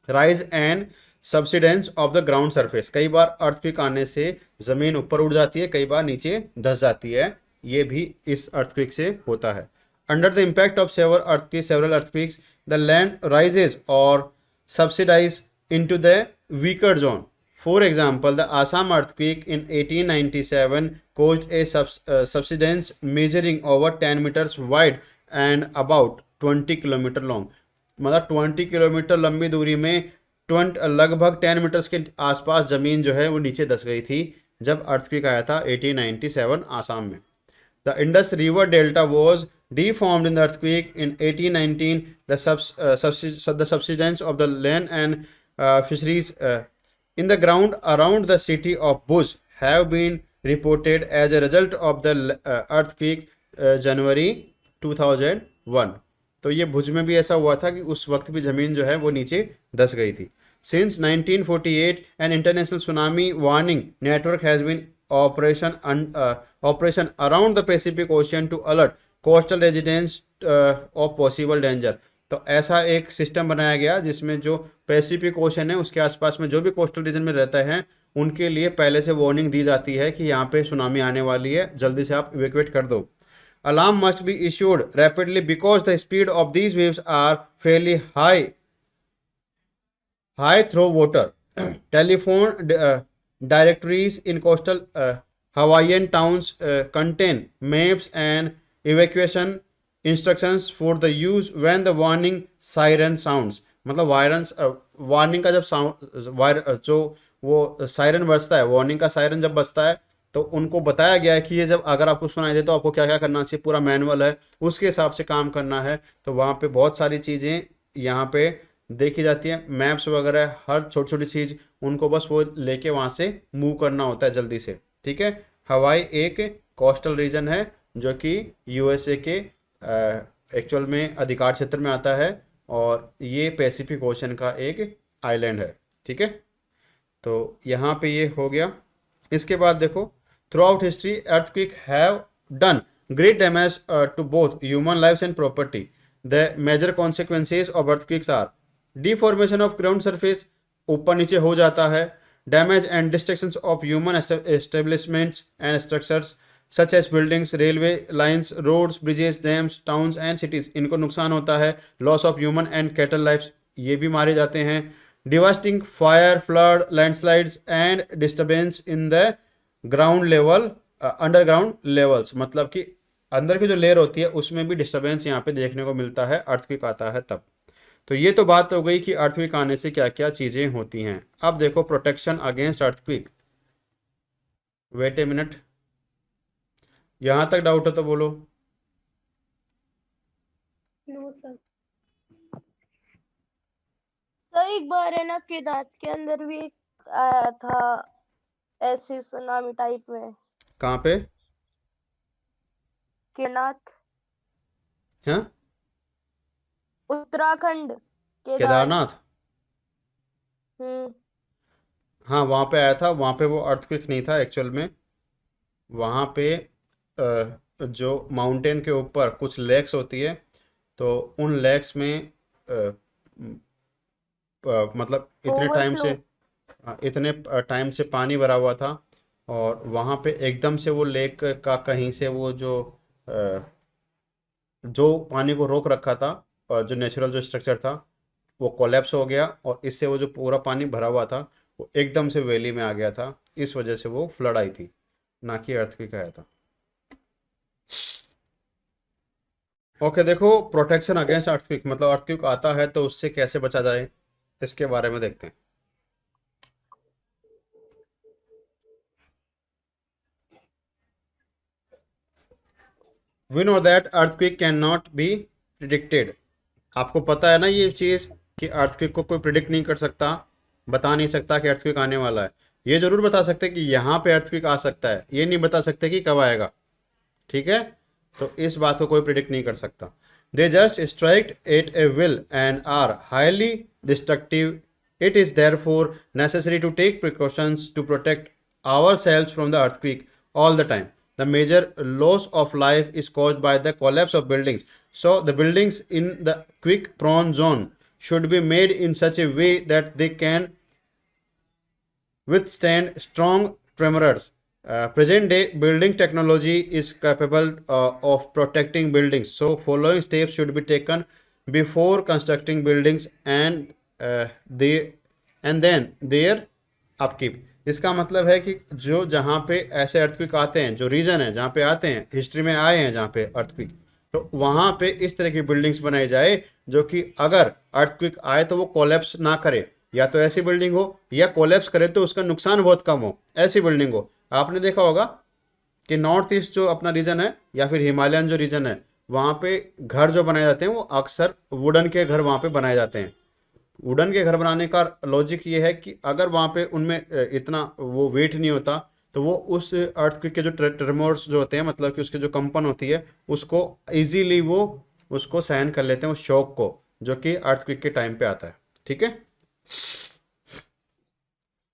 rise and subsidence of the ground surface. कई बार अर्थक्वेक आने से ज़मीन ऊपर उड़ जाती है, कई बार नीचे धंस जाती है, ये भी इस अर्थक्वेक से होता है। Under the impact of several earthquakes the land rises और subsidize into the weaker zone. For example, the Assam earthquake in 1897 caused a subsidence measuring over 10 meters wide and about 20 kilometre long. मतलब 20 किलोमीटर लंबी दूरी में लगभग 10 मीटर्स के आसपास ज़मीन जो है वो नीचे धंस गई थी जब अर्थक्वेक आया था 1897 आसाम में। The Indus river delta was deformed in the earthquake in 1819. The subsidence of the land and fisheries in the ground around the city of Bhuj have been reported as a result of the earthquake January 2001। तो ये भुज में भी ऐसा हुआ था कि उस वक्त भी ज़मीन जो है वो नीचे धंस गई थी। Since 1948 an international tsunami warning network has been operation around the Pacific ocean to alert coastal residents of possible danger. तो ऐसा एक सिस्टम बनाया गया जिसमें जो पैसिफिक ओशन है उसके आसपास में जो भी कोस्टल रीजन में रहते हैं उनके लिए पहले से वार्निंग दी जाती है कि यहाँ पे सुनामी आने वाली है, जल्दी से आप इवैक्यूएट कर दो। Alarm must be issued rapidly because the speed of these waves are fairly high through water. Telephone directories in coastal Hawaiian towns contain maps and evacuation instructions for the use when the warning siren sounds, मतलब वार्निंग का जब साउंड जो वो सायरन बजता है, वार्निंग का सायरन जब बजता है तो उनको बताया गया है कि ये जब अगर आपको सुनाई दे तो आपको क्या क्या करना चाहिए, पूरा मैनुअल है, उसके हिसाब से काम करना है। तो वहाँ पे बहुत सारी चीज़ें यहाँ पे देखी जाती है, मैप्स वगैरह, हर छोटी छोटी चीज़ उनको बस वो लेके वहाँ से मूव करना होता है जल्दी से। ठीक है, हवाई एक कोस्टल रीजन है जो कि यूएसए के एक्चुअल में अधिकार क्षेत्र में आता है, और ये पैसिफिक ओशन का एक आइलैंड है। ठीक है, तो यहाँ पे ये हो गया। इसके बाद देखो, through out history earthquake have done great damage to both human lives and property. The major consequences of earthquakes are deformation of ground surface, ऊपर नीचे हो जाता है, damage and destruction of human establishments and structures such as buildings, railway lines, roads, bridges, dams, towns and cities, इनको नुकसान होता है, loss of human and cattle lives, ये भी मारे जाते हैं, devastating fire, flood, landslides and disturbance in the ground level, underground levels, मतलब कि अंदर की जो लेयर होती है उसमें भी डिस्टर्बेंस यहाँ पे देखने को मिलता है, अर्थक्वेक आता है तब। तो ये तो बात हो गई कि अर्थक्वेक आने से क्या क्या चीज़ें होती हैं। अब देखो protection against earthquake. Wait a minute, यहाँ तक डाउट है तो बोलो। No sir. सर एक बार है ना केदार के अंदर भी एक आया था ऐसी सुनामी टाइप में। कहाँ पे? केदारनाथ, हाँ, उत्तराखंड, केदारनाथ। हम्म। हाँ, वहाँ पे आया था, वहाँ पे वो अर्थक्वेक नहीं था एक्चुअल में। वहाँ पे जो माउंटेन के ऊपर कुछ लेक्स होती है, तो उन लेक्स में मतलब इतने टाइम से इतने टाइम से पानी भरा हुआ था, और वहाँ पे एकदम से वो लेक का कहीं से वो जो पानी को रोक रखा था, जो नेचुरल जो स्ट्रक्चर था वो कोलैप्स हो गया, और इससे वो जो पूरा पानी भरा हुआ था वो एकदम से वैली में आ गया था। इस वजह से वो फ्लड आई थी, ना कि अर्थक्वेक आया था। ओके, देखो प्रोटेक्शन अगेंस्ट अर्थक्वेक, मतलब अर्थक्वेक आता है तो उससे कैसे बचा जाए, इसके बारे में देखते हैं। We know that earthquake cannot be predicted. आपको पता है ना ये चीज़ कि अर्थक्वेक को कोई प्रिडिक्ट नहीं कर सकता, बता नहीं सकता कि अर्थक्वेक आने वाला है। ये जरूर बता सकते कि यहाँ पे अर्थक्वेक आ सकता है, ये नहीं बता सकते कि कब आएगा। ठीक है, तो इस बात को कोई प्रिडिक्ट नहीं कर सकता। They just strike at a will and are highly destructive. It is therefore necessary to take precautions to protect ourselves from the earthquake all the time. The major loss of life is caused by the collapse of buildings. So the buildings in the quake prone zone should be made in such a way that they can withstand strong tremors. Present day building technology is capable of protecting buildings. So following steps should be taken before constructing buildings and then their upkeep. इसका मतलब है कि जो जहाँ पे ऐसे अर्थक्वेक आते हैं, जो रीजन है जहाँ पे आते हैं, हिस्ट्री में आए हैं जहाँ पे अर्थक्वेक, तो वहाँ पे इस तरह की बिल्डिंग्स बनाई जाए जो कि अगर अर्थक्वेक आए तो वो कोलैप्स ना करे, या तो ऐसी बिल्डिंग हो, या कोलैप्स करे तो उसका नुकसान बहुत कम हो, ऐसी बिल्डिंग हो। आपने देखा होगा कि नॉर्थ ईस्ट जो अपना रीजन है या फिर हिमालयन जो रीजन है, वहाँ पे घर जो बनाए जाते हैं वो अक्सर वुडन के घर वहाँ पे बनाए जाते हैं। वुडन के घर बनाने का लॉजिक ये है कि अगर वहाँ पे उनमें इतना वो वेट नहीं होता तो वो उस अर्थक्वेक के जो ट्रेमोर्स जो होते हैं, मतलब कि उसके जो कंपन होती है, उसको इजीली वो उसको सहन कर लेते हैं, उस शॉक को, जो कि अर्थक्वेक के टाइम पे आता है। ठीक है,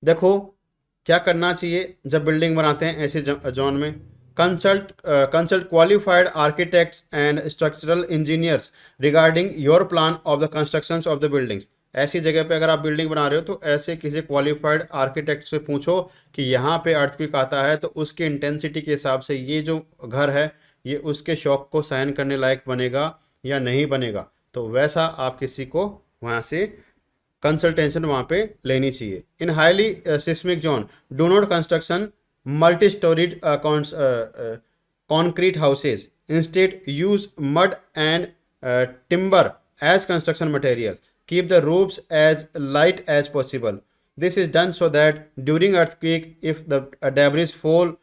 देखो क्या करना चाहिए जब बिल्डिंग बनाते हैं ऐसे जोन में। Consult qualified architects and structural engineers regarding your plan of the constructions of the buildings. ऐसी जगह पे अगर आप बिल्डिंग बना रहे हो तो ऐसे किसी क्वालिफाइड आर्किटेक्ट से पूछो कि यहाँ पे अर्थक्वेक आता है तो उसके इंटेंसिटी के हिसाब से ये जो घर है ये उसके शॉक को सहन करने लायक बनेगा या नहीं बनेगा। तो वैसा आप किसी को वहाँ से कंसल्टेशन वहाँ पे लेनी चाहिए। इन highly seismic zone do not construction multi storeyed concrete houses Instead, use mud and timber as construction material. Keep the roofs as light as possible. This is done so that during earthquake, if the debris fall,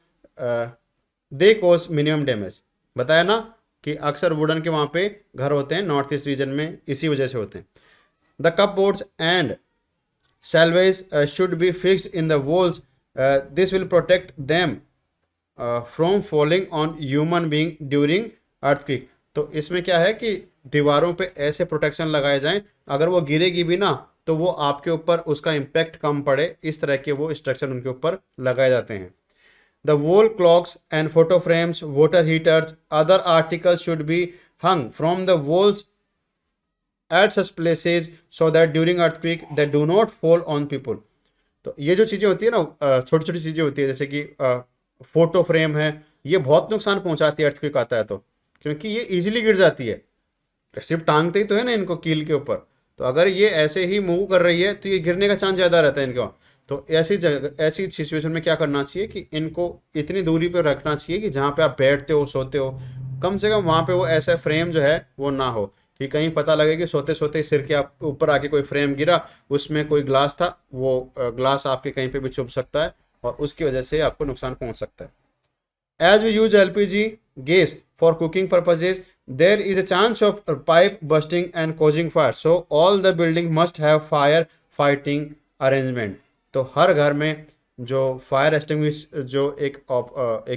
they cause minimum damage. बताया ना कि अक्सर वुडन के वहाँ पे घर होते हैं नॉर्थ ईस्ट रीजन में, इसी वजह से होते हैं. The cupboards and shelves should be fixed in the walls. This will protect them from falling on human being during earthquake. तो इसमें क्या है कि दीवारों पे ऐसे प्रोटेक्शन लगाए जाएं, अगर वो गिरेगी भी ना तो वो आपके ऊपर उसका इम्पैक्ट कम पड़े, इस तरह के वो स्ट्रक्चर उनके ऊपर लगाए जाते हैं. The wall clocks and photo frames, water heaters, other articles should be hung from the walls at such places so that during earthquake they do not fall on people. तो ये जो चीज़ें होती है ना, छोटी छोटी चीज़ें होती है, जैसे कि फोटो फ्रेम है, ये बहुत नुकसान पहुंचाती है अर्थक्वेक आता है तो, क्योंकि ये इजीली गिर जाती है. सिर्फ टांगते ही तो है ना इनको कील के ऊपर, तो अगर ये ऐसे ही मूव कर रही है तो ये गिरने का चांस ज़्यादा रहता है इनका. तो ऐसी जगह, ऐसी सिचुएशन में क्या करना चाहिए कि इनको इतनी दूरी पर रखना चाहिए कि जहाँ पे आप बैठते हो सोते हो, कम से कम वहाँ पे वो ऐसा फ्रेम जो है वो ना हो कि कहीं पता लगे कि सोते सोते सिर के आप ऊपर आके कोई फ्रेम गिरा, उसमें कोई ग्लास था, वो ग्लास आपके कहीं पे भी चुभ सकता है और उसकी वजह से आपको नुकसान पहुंच सकता है. As we use LPG gas for cooking purposes, there is a chance of pipe bursting and causing fire. So all the building must have fire fighting arrangement. तो हर घर में जो फायर एक्सटिंग्विश जो एक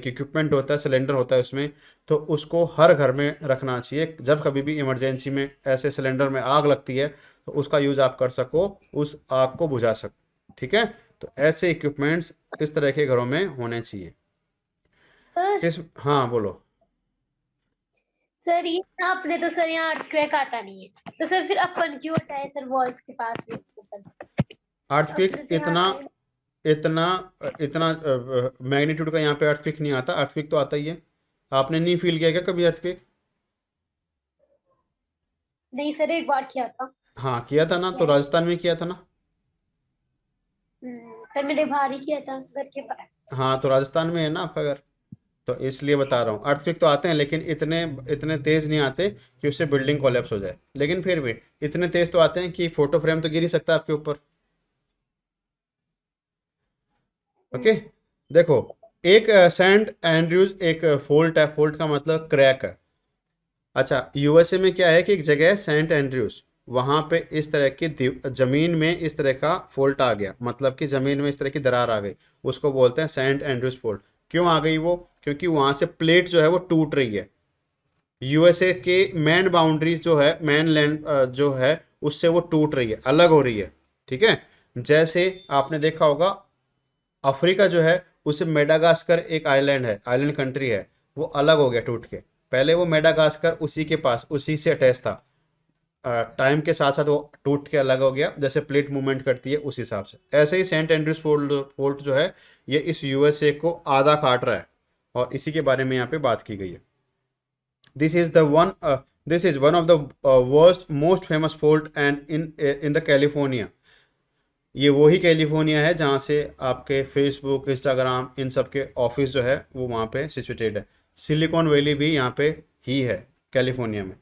इक्विपमेंट होता है, सिलेंडर होता है उसमें, तो उसको हर घर में रखना चाहिए. जब कभी भी इमरजेंसी में ऐसे सिलेंडर में आग लगती है तो उसका यूज़ आप कर सको, उस आग को बुझा सको. ठीक है, तो ऐसे इक्विपमेंट्स इस तरह के घरों में होने चाहिए. सर हाँ बोलो. सर ये आपने तो सर यहाँ अर्थक्वेक आता नहीं है, तो सर फिर अपन क्यों हटाए सर वॉल्स के पास से ऊपर? अर्थक्वेक अपने तो यहाँ इतना आता है. इतना इतना मैग्नीट्यूड का यहाँ पे अर्थक्वेक नहीं आता. अर्थक्वेक तो आता ही है. आपने नहीं फील किया क्या कभी अर्थक्वेक? नहीं सर, एक बार किया था. हाँ किया था ना, तो राजस्थान में किया था ना. सर मेरे बाहर ही किया था, घर के बाहर. हाँ तो राजस्थान में है ना आपका घर, तो इसलिए बता रहा हूँ. अर्थक्वेक तो आते हैं लेकिन इतने इतने तेज नहीं आते कि उससे बिल्डिंग कोलैप्स हो जाए, लेकिन फिर भी इतने तेज तो आते हैं कि फोटो फ्रेम तो गिर ही सकता है आपके ऊपर. ओके, देखो एक सेंट एंड्रयूज एक फोल्ट है. फोल्ट का मतलब क्रैक है. अच्छा, यूएसए में क्या है कि एक जगह है सेंट एंड्रयूज, वहाँ पे इस तरह की ज़मीन में इस तरह का फोल्ट आ गया, मतलब कि ज़मीन में इस तरह की दरार आ गई, उसको बोलते हैं सेंट एंड्रयूज फोल्ट. क्यों आ गई वो? क्योंकि वहाँ से प्लेट जो है वो टूट रही है. यूएसए के मेन बाउंड्रीज जो है, मेन लैंड जो है उससे वो टूट रही है, अलग हो रही है. ठीक है, जैसे आपने देखा होगा अफ्रीका जो है उसे मेडागास्कर एक आइलैंड है, आइलैंड कंट्री है, वो अलग हो गया टूट के. पहले वो मेडागास्कर उसी के पास, उसी से अटैच था. टाइम के साथ साथ वो टूट के अलग हो गया, जैसे प्लेट मूवमेंट करती है उस हिसाब से. ऐसे ही सेंट एंड्रयूज फोल्ट जो है ये इस यूएसए को आधा काट रहा है, और इसी के बारे में यहाँ पे बात की गई है. This is one of the worst most famous fault and in the California. ये वही कैलिफोर्निया है जहाँ से आपके फेसबुक, इंस्टाग्राम, इन सब के ऑफिस जो है वो वहाँ पे सिचुएटेड है. सिलिकॉन वैली भी यहाँ पे ही है कैलिफोर्निया में.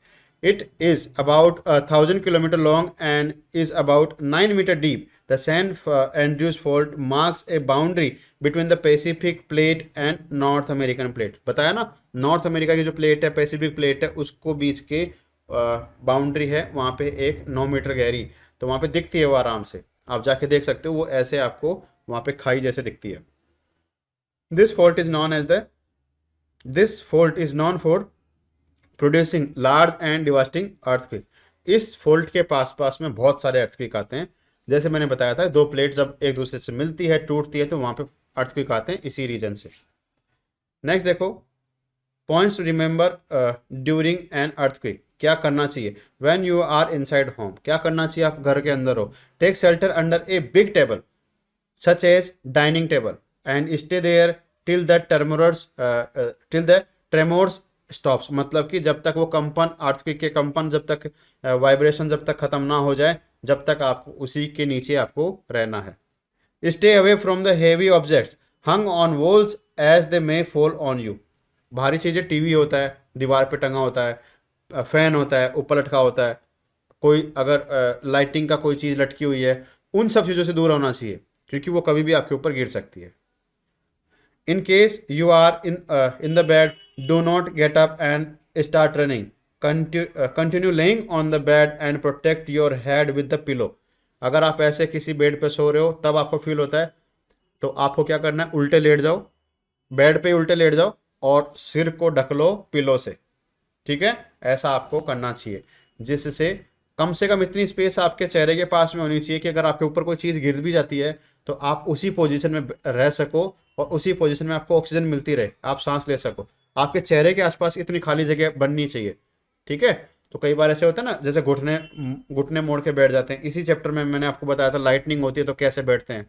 It is about 1,000 kilometre long and is about 9 metre deep. The San Andrews fault marks a boundary between the Pacific plate and North American plate. बताया ना, नॉर्थ अमेरिका की जो प्लेट है, पैसिफिक प्लेट है, उसको बीच के बाउंड्री है वहाँ पे एक 9 मीटर गहरी. तो वहाँ पे दिखती है वो आराम से, आप जाके देख सकते हो, वो ऐसे आपको वहाँ पे खाई जैसे दिखती है. This fault is non for producing large and devastating earthquake. इस फोल्ट के पास में बहुत सारे अर्थक्वेक आते हैं. जैसे मैंने बताया था, दो प्लेट जब एक दूसरे से मिलती है, टूटती है, तो वहाँ पे अर्थक्वेक आते हैं इसी रीजन से. नेक्स्ट देखो, points to remember during an earthquake. क्या करना चाहिए when you are inside home? क्या करना चाहिए आप घर के अंदर हो? Take shelter under a big table such as dining table and stay there till the tremors stops. मतलब कि जब तक वो कंपन, अर्थक्वेक के कंपन, जब तक वाइब्रेशन जब तक खत्म ना हो जाए, जब तक आपको उसी के नीचे आपको रहना है. Stay away from the heavy objects hung on walls as they may fall on you. भारी चीज़ें, टीवी होता है, दीवार पे टंगा होता है, फैन होता है, ऊपर लटका होता है, कोई अगर लाइटिंग का कोई चीज़ लटकी हुई है, उन सब चीज़ों से दूर होना चाहिए, क्योंकि वो कभी भी आपके ऊपर गिर सकती है। In case you are in the bed, do not get up and start running. Continue laying on the bed and protect your head with the pillow. अगर आप ऐसे किसी बेड पे सो रहे हो तब आपको फील होता है, तो आपको क्या करना है, उल्टे लेट जाओ, बेड पे उल्टे लेट जाओ और सिर को ढक लो पिलो से। ठीक है, ऐसा आपको करना चाहिए, जिससे कम से कम इतनी स्पेस आपके चेहरे के पास में होनी चाहिए कि अगर आपके ऊपर कोई चीज़ गिर भी जाती है तो आप उसी पोजीशन में रह सको और उसी पोजीशन में आपको ऑक्सीजन मिलती रहे, आप सांस ले सको। आपके चेहरे के आसपास इतनी खाली जगह बननी चाहिए। ठीक है, तो कई बार ऐसे होता है ना, जैसे घुटने घुटने मोड़ के बैठ जाते हैं, इसी चैप्टर में मैंने आपको बताया था लाइटनिंग होती है तो कैसे बैठते हैं,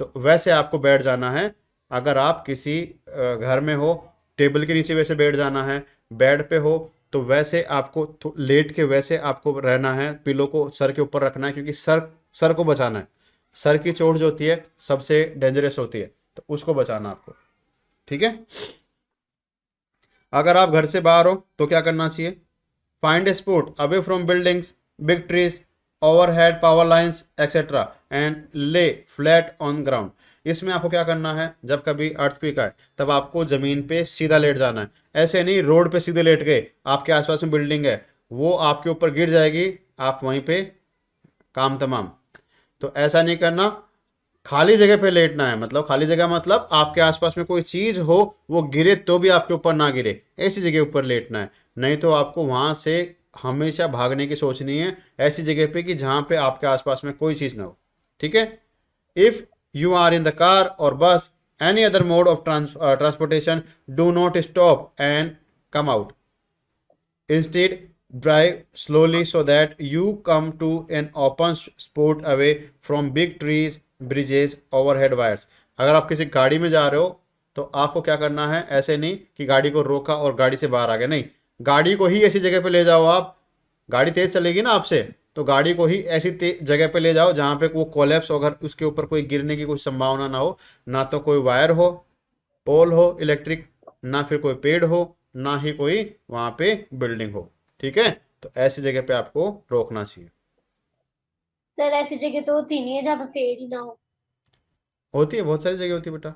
तो वैसे आपको बैठ जाना है। अगर आप किसी घर में हो, टेबल के नीचे वैसे बैठ जाना है, बेड पे हो तो वैसे आपको लेट के वैसे आपको रहना है, पिलो को सर के ऊपर रखना है, क्योंकि सर को बचाना है। सर की चोट जो होती है सबसे डेंजरस होती है, तो उसको बचाना आपको। ठीक है, अगर आप घर से बाहर हो तो क्या करना चाहिए, find A spot away from buildings, big trees, overhead power lines etcetera and ले फ्लैट ऑन ग्राउंड। इसमें आपको क्या करना है, जब कभी अर्थक्वेक आए तब आपको ज़मीन पे सीधा लेट जाना है। ऐसे नहीं रोड पे सीधे लेट गए, आपके आसपास में बिल्डिंग है, वो आपके ऊपर गिर जाएगी, आप वहीं पे काम तमाम। तो ऐसा नहीं करना, खाली जगह पे लेटना है। मतलब खाली जगह मतलब आपके आसपास में कोई चीज़ हो, वो गिरे तो भी आपके ऊपर ना गिरे, ऐसी जगह ऊपर लेटना है। नहीं तो आपको वहाँ से हमेशा भागने की सोचनी है, ऐसी जगह पे कि जहाँ पे आपके आसपास में कोई चीज़ ना हो। ठीक है, if you are in the car or bus, any other mode of transportation, do not stop and come out. Instead, drive slowly so that you come to an open spot away from big trees, bridges, overhead wires. अगर आप किसी गाड़ी में जा रहे हो तो आपको क्या करना है, ऐसे नहीं कि गाड़ी को रोका और गाड़ी से बाहर आ गए, नहीं, गाड़ी को ही ऐसी जगह पे ले जाओ। आप गाड़ी तेज चलेगी ना आपसे, तो गाड़ी को ही ऐसी जगह पे ले जाओ जहाँ पे वो कोलैप्स, अगर उसके ऊपर कोई गिरने की कोई संभावना ना हो, ना तो कोई वायर हो, पोल हो इलेक्ट्रिक, ना फिर कोई पेड़ हो, ना ही कोई वहाँ पे बिल्डिंग हो। ठीक है, तो ऐसी जगह पे आपको रोकना चाहिए। सर ऐसी जगह तो होती नहीं है जहाँ पे पेड़ ही ना हो। होती है, बहुत सारी जगह होती है बेटा,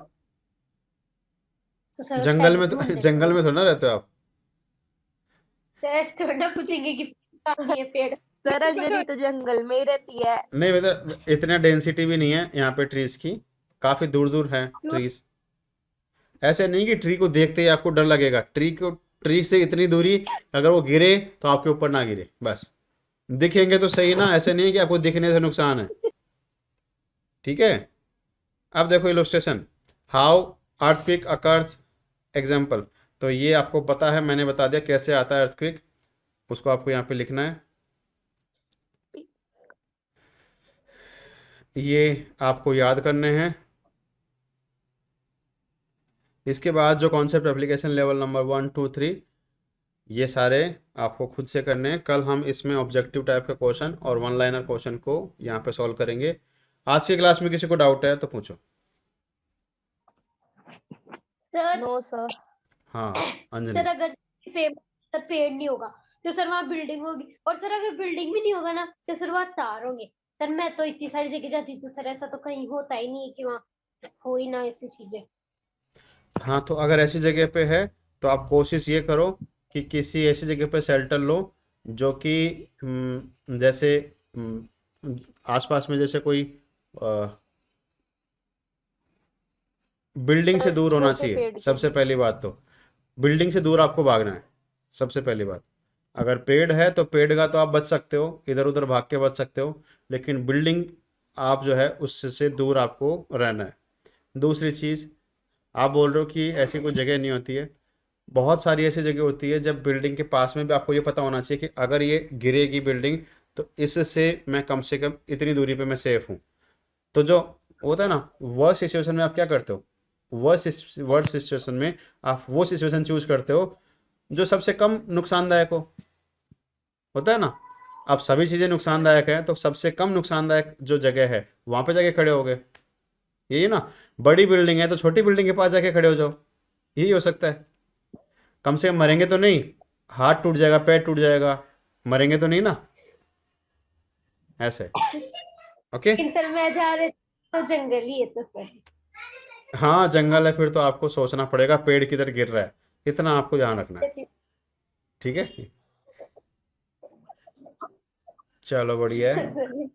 तो सर उस जंगल टाइम में पे तो ढूंढने जंगल में थोड़ा ना रहते हो आप। सर ऐसे थोड़ा ना पूछेंगे कि कहाँ नहीं है पेड़। सर अंजलि तो जंगल में ही रहती है। नहीं बेटा, इतना डेंसिटी भी नहीं है यहाँ पे ट्रीज की, काफ़ी दूर दूर है क्यों? ट्रीज। ऐसे नहीं कि ट्री को देखते ही आपको डर लगेगा, ट्री से इतनी दूरी, अगर वो गिरे तो आपके ऊपर ना गिरे, बस दिखेंगे तो सही ना, ऐसे नहीं है कि आपको दिखने से नुकसान है। ठीक है, अब देखो illustration, how earthquake occurs, example. तो ये आपको पता है, मैंने बता दिया कैसे आता है अर्थक्वेक, उसको आपको यहाँ पे लिखना है। ये आपको याद करने हैं। इसके बाद जो कॉन्सेप्ट एप्लीकेशन लेवल नंबर 1, 2, 3, ये सारे आपको खुद से करने हैं। कल हम इसमें ऑब्जेक्टिव टाइप के क्वेश्चन और वन लाइनर क्वेश्चन को यहाँ पे सॉल्व करेंगे। आज की क्लास में किसी को डाउट है तो पूछो। Sir no sir. हाँ अंजलि। सर अगर सर पेड़ नहीं होगा तो सर वहाँ बिल्डिंग होगी, और सर अगर बिल्डिंग भी नहीं होगा ना तो सर वहाँ तार होंगे। सर मैं तो इतनी सारी जगह जाती हूँ तो सर ऐसा तो कहीं होता ही नहीं है कि वहाँ हो ही ना ऐसी चीजें। हाँ, तो अगर ऐसी जगह पे है तो आप कोशिश ये करो कि किसी ऐसी जगह पे शेल्टर लो जो कि जैसे आसपास में जैसे कोई बिल्डिंग से दूर होना छोटे चाहिए। पेड़ के सबसे पहली बात तो बिल्डिंग से दूर आपको भागना है, सबसे पहली बात। अगर पेड़ है तो पेड़ का तो आप बच सकते हो, इधर उधर भाग के बच सकते हो, लेकिन बिल्डिंग आप जो है उससे दूर आपको रहना है। दूसरी चीज़, आप बोल रहे हो कि ऐसी कोई जगह नहीं होती है, बहुत सारी ऐसी जगह होती है जब बिल्डिंग के पास में भी आपको ये पता होना चाहिए कि अगर ये गिरेगी बिल्डिंग तो इससे मैं कम से कम इतनी दूरी पे मैं सेफ हूँ। तो जो होता है ना, वर्स्ट सिचुएशन में आप क्या करते हो, वर्स्ट सिचुएशन में आप वो सिचुएशन चूज करते हो जो सबसे कम नुकसानदायक हो, होता है ना। अब सभी चीज़ें नुकसानदायक हैं तो सबसे कम नुकसानदायक जो जगह है वहाँ पे जाके खड़े हो गए। यही ना, बड़ी बिल्डिंग है तो छोटी बिल्डिंग के पास जाके खड़े हो जाओ, यही हो सकता है। कम से कम मरेंगे तो नहीं, हाथ टूट जाएगा, पैर टूट जाएगा, मरेंगे तो नहीं ना, ऐसे। ओके। लेकिन सर मैं जहाँ रहती हूँ तो जंगल ही है तो सर। हाँ जंगल है, फिर तो आपको सोचना पड़ेगा पेड़ किधर गिर रहा है, इतना आपको ध्यान रखना है। ठीक है, चलो बढ़िया है।